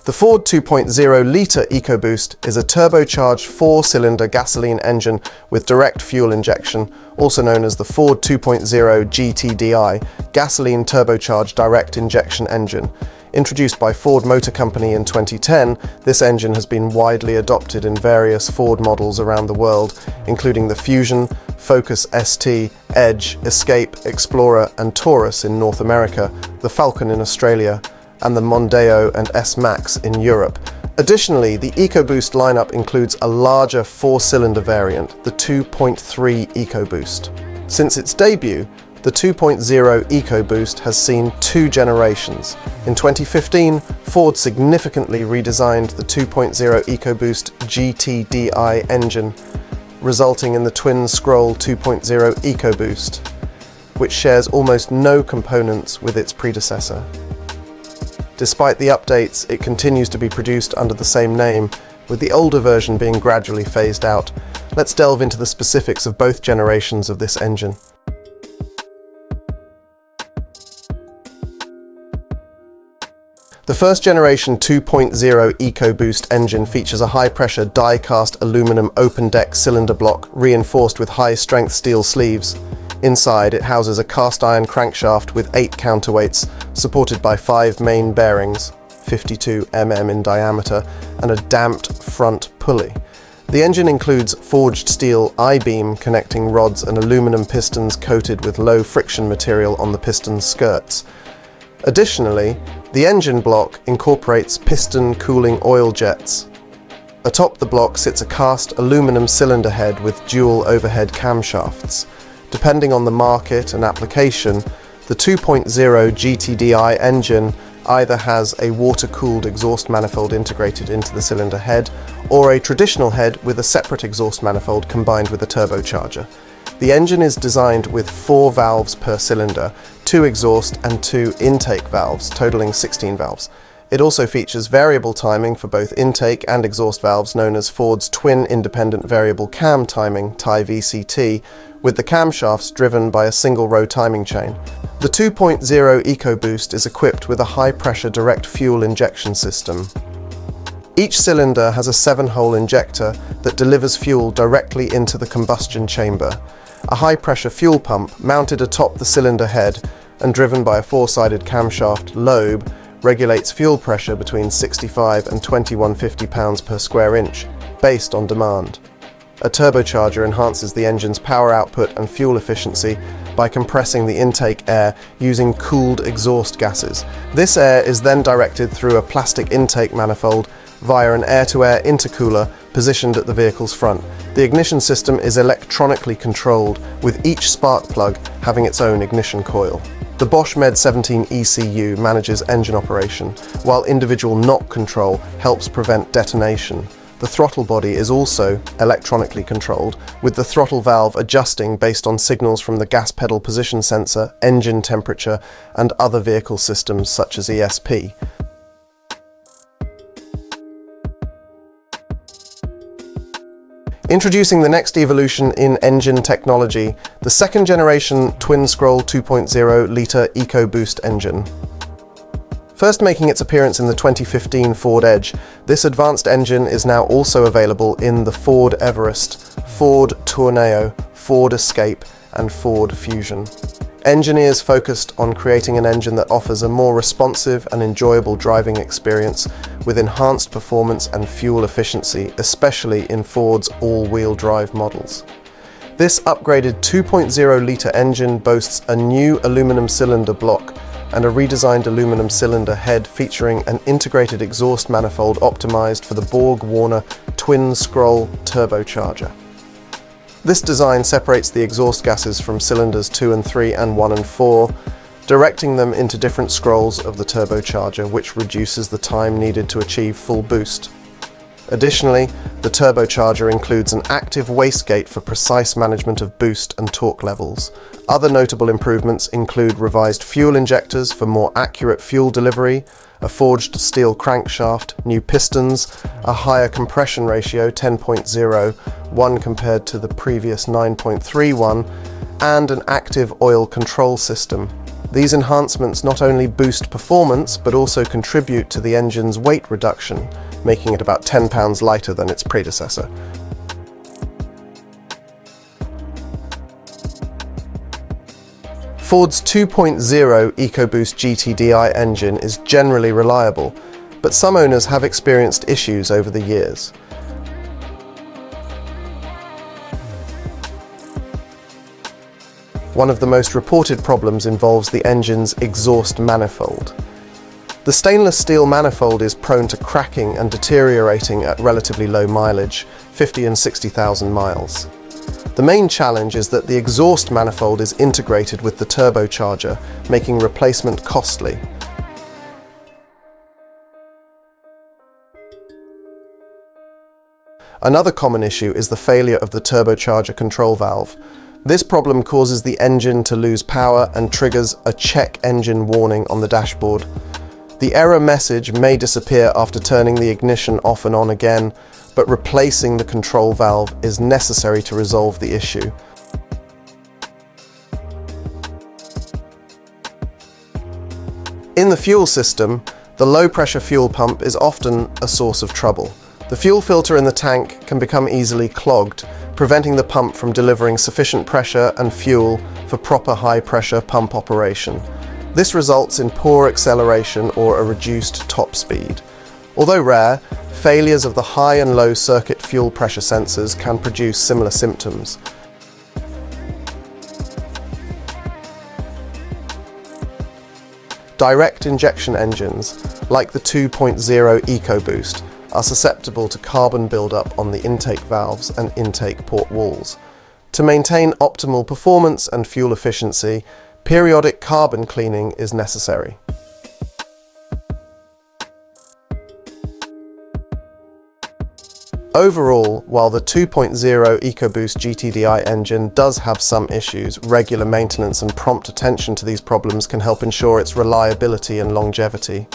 The Ford 2.0L EcoBoost is a turbocharged four-cylinder gasoline engine with direct fuel injection, also known as the Ford 2.0 GTDI, gasoline turbocharged direct injection engine. Introduced by Ford Motor Company in 2010, this engine has been widely adopted in various Ford models around the world, including the Fusion, Focus ST, Edge, Escape, Explorer and Taurus in North America, the Falcon in Australia, and the Mondeo and S-Max in Europe. Additionally, the EcoBoost lineup includes a larger four-cylinder variant, the 2.3 EcoBoost. Since its debut, the 2.0 EcoBoost has seen two generations. In 2015, Ford significantly redesigned the 2.0 EcoBoost GTDI engine, resulting in the twin-scroll 2.0 EcoBoost, which shares almost no components with its predecessor. Despite the updates, it continues to be produced under the same name, with the older version being gradually phased out. Let's delve into the specifics of both generations of this engine. The first generation 2.0 EcoBoost engine features a high-pressure die-cast aluminum open-deck cylinder block reinforced with high-strength steel sleeves. Inside, it houses a cast-iron crankshaft with 8 counterweights, supported by 5 main bearings, 52 mm in diameter, and a damped front pulley. The engine includes forged steel I-beam connecting rods and aluminum pistons coated with low-friction material on the piston skirts. Additionally, the engine block incorporates piston cooling oil jets. Atop the block sits a cast aluminum cylinder head with dual overhead camshafts. Depending on the market and application, the 2.0 GTDI engine either has a water-cooled exhaust manifold integrated into the cylinder head, or a traditional head with a separate exhaust manifold combined with a turbocharger. The engine is designed with 4 valves per cylinder, 2 exhaust and 2 intake valves, totaling 16 valves. It also features variable timing for both intake and exhaust valves, known as Ford's Twin Independent Variable Cam Timing, TIVCT, with the camshafts driven by a single-row timing chain. The 2.0 EcoBoost is equipped with a high-pressure direct fuel injection system. Each cylinder has a 7-hole injector that delivers fuel directly into the combustion chamber. A high-pressure fuel pump mounted atop the cylinder head and driven by a 4-sided camshaft lobe regulates fuel pressure between 65 and 2150 pounds per square inch, based on demand. A turbocharger enhances the engine's power output and fuel efficiency by compressing the intake air using cooled exhaust gases. This air is then directed through a plastic intake manifold via an air-to-air intercooler positioned at the vehicle's front. The ignition system is electronically controlled, with each spark plug having its own ignition coil. The Bosch Med 17 ECU manages engine operation, while individual knock control helps prevent detonation. The throttle body is also electronically controlled, with the throttle valve adjusting based on signals from the gas pedal position sensor, engine temperature, and other vehicle systems such as ESP. Introducing the next evolution in engine technology, the second generation twin-scroll 2.0L EcoBoost engine. First making its appearance in the 2015 Ford Edge, this advanced engine is now also available in the Ford Everest, Ford Tourneo, Ford Escape, and Ford Fusion. Engineers focused on creating an engine that offers a more responsive and enjoyable driving experience with enhanced performance and fuel efficiency, especially in Ford's all-wheel drive models. This upgraded 2.0-litre engine boasts a new aluminum cylinder block and a redesigned aluminum cylinder head featuring an integrated exhaust manifold optimized for the Borg-Warner twin-scroll turbocharger. This design separates the exhaust gases from cylinders 2 and 3 and 1 and 4, directing them into different scrolls of the turbocharger, which reduces the time needed to achieve full boost. Additionally, the turbocharger includes an active wastegate for precise management of boost and torque levels. Other notable improvements include revised fuel injectors for more accurate fuel delivery, a forged steel crankshaft, new pistons, a higher compression ratio 10.01 compared to the previous 9.31, and an active oil control system. These enhancements not only boost performance, but also contribute to the engine's weight reduction, making it about 10 pounds lighter than its predecessor. Ford's 2.0 EcoBoost GTDI engine is generally reliable, but some owners have experienced issues over the years. One of the most reported problems involves the engine's exhaust manifold. The stainless steel manifold is prone to cracking and deteriorating at relatively low mileage, 50 and 60,000 miles. The main challenge is that the exhaust manifold is integrated with the turbocharger, making replacement costly. Another common issue is the failure of the turbocharger control valve. This problem causes the engine to lose power and triggers a check engine warning on the dashboard. The error message may disappear after turning the ignition off and on again, but replacing the control valve is necessary to resolve the issue. In the fuel system, the low-pressure fuel pump is often a source of trouble. The fuel filter in the tank can become easily clogged, preventing the pump from delivering sufficient pressure and fuel for proper high-pressure pump operation. This results in poor acceleration or a reduced top speed. Although rare, failures of the high and low circuit fuel pressure sensors can produce similar symptoms. Direct injection engines, like the 2.0 EcoBoost, are susceptible to carbon buildup on the intake valves and intake port walls. To maintain optimal performance and fuel efficiency, periodic carbon cleaning is necessary. Overall, while the 2.0 EcoBoost GTDI engine does have some issues, regular maintenance and prompt attention to these problems can help ensure its reliability and longevity.